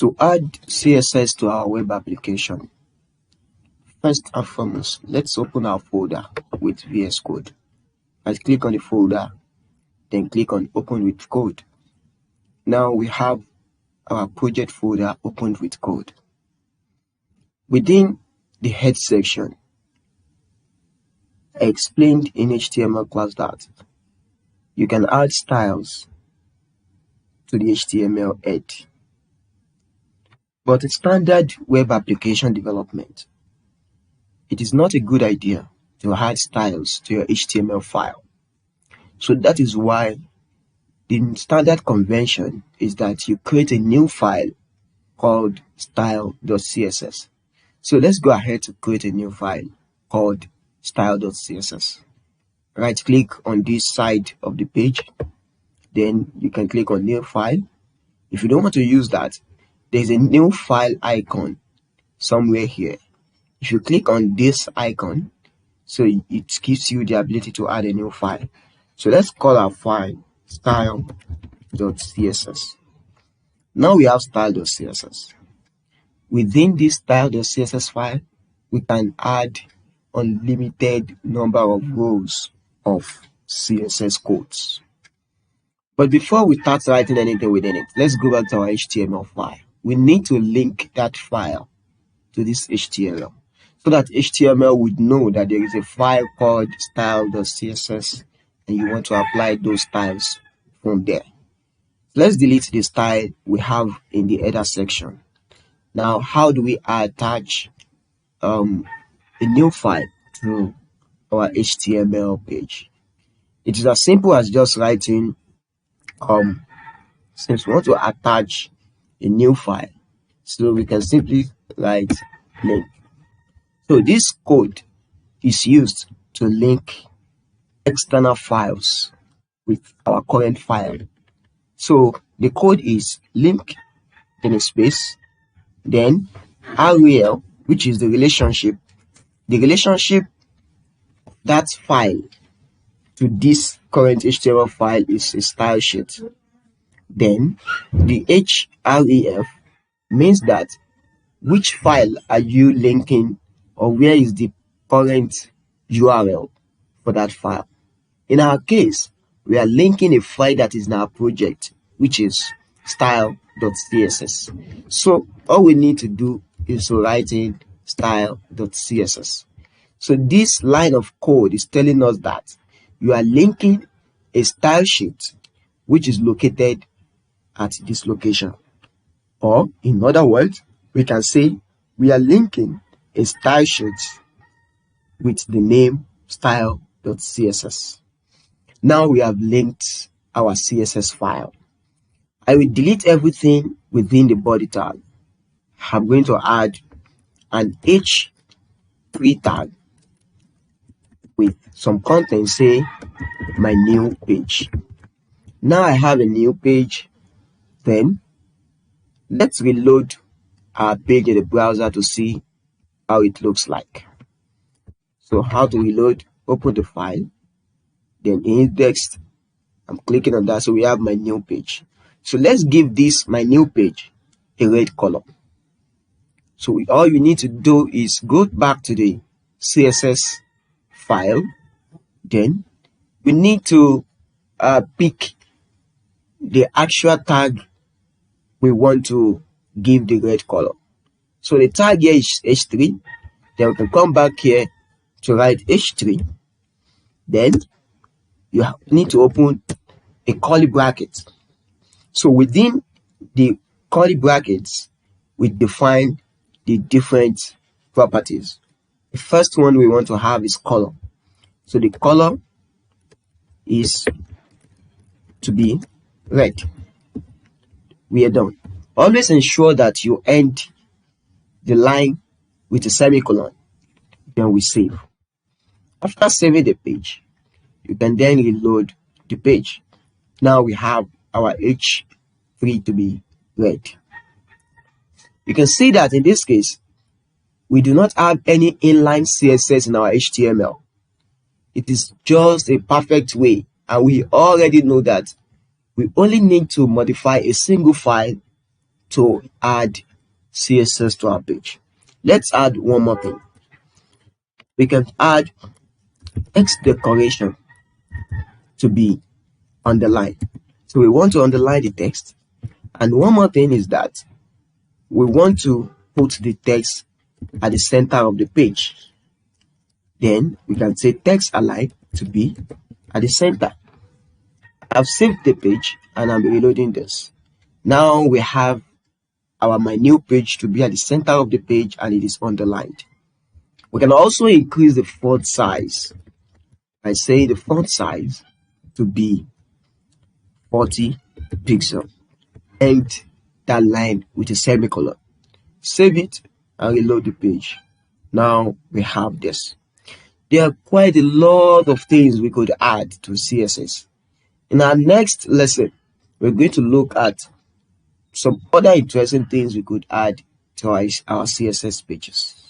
To add CSS to our web application, first and foremost, let's open our folder with VS Code. Right click on the folder, then click on Open with Code. Now we have our project folder opened with code. Within the head section, I explained in HTML class that you can add styles to the HTML head. But in standard web application development, it is not a good idea to add styles to your HTML file. So that is why the standard convention is that you create a new file called style.css. So let's go ahead to create a new file called style.css. Right click on this side of the page, then you can click on new file. If you don't want to use that, there's a new file icon somewhere here. If you click on this icon, so it gives you the ability to add a new file. So let's call our file style.css. Now we have style.css. Within this style.css file, we can add unlimited number of rows of CSS codes. But before we start writing anything within it, let's go back to our HTML file. We need to link that file to this HTML so that HTML would know that there is a file called style.css and you want to apply those styles from there. Let's delete the style we have in the header section. Now, how do we attach a new file to our HTML page? It is as simple as just writing, since we want to attach a new file, so we can simply write link. So this code is used to link external files with our current file. So the code is link in a space, then rel, which is the relationship that file to this current HTML file is a style sheet. Then the href means that which file are you linking, or where is the current URL for that file. In our case, we are linking a file that is in our project, which is style.css. So all we need to do is to write in style.css. So this line of code is telling us that you are linking a style sheet which is located at this location. Or in other words, we can say we are linking a style sheet with the name style.css. Now we have linked our CSS file. I will delete everything within the body tag. I'm going to add an h3 tag with some content, say my new page. Now I have a new page. Then let's reload our page in the browser to see how it looks like. So how to reload? Open the file, then index. I'm clicking on that, so we have my new page. So let's give this my new page a red color. So all you need to do is go back to the CSS file. Then we need to pick the actual tag we want to give the red color. So the tag here is h3. Then we can come back here to write h3. Then you need to open a curly bracket. So within the curly brackets, we define the different properties. The first one we want to have is color. So the color is to be red. We are done. Always ensure that you end the line with a semicolon. Then we save. After saving the page, you can then reload the page. Now we have our h3 to be red. You can see that in this case, we do not have any inline CSS in our HTML. It is just a perfect way, and we already know that we only need to modify a single file to add CSS to our page. Let's add one more thing. We can add text decoration to be underlined. So we want to underline the text. And one more thing is that we want to put the text at the center of the page. Then we can say text align to be at the center. I've saved the page and I'm reloading this. Now we have my new page to be at the center of the page and it is underlined. We can also increase the font size. I say the font size to be 40 pixels. End that line with a semicolon. Save it and reload the page. Now we have this. There are quite a lot of things we could add to CSS. In our next lesson, we're going to look at some other interesting things we could add to our CSS pages.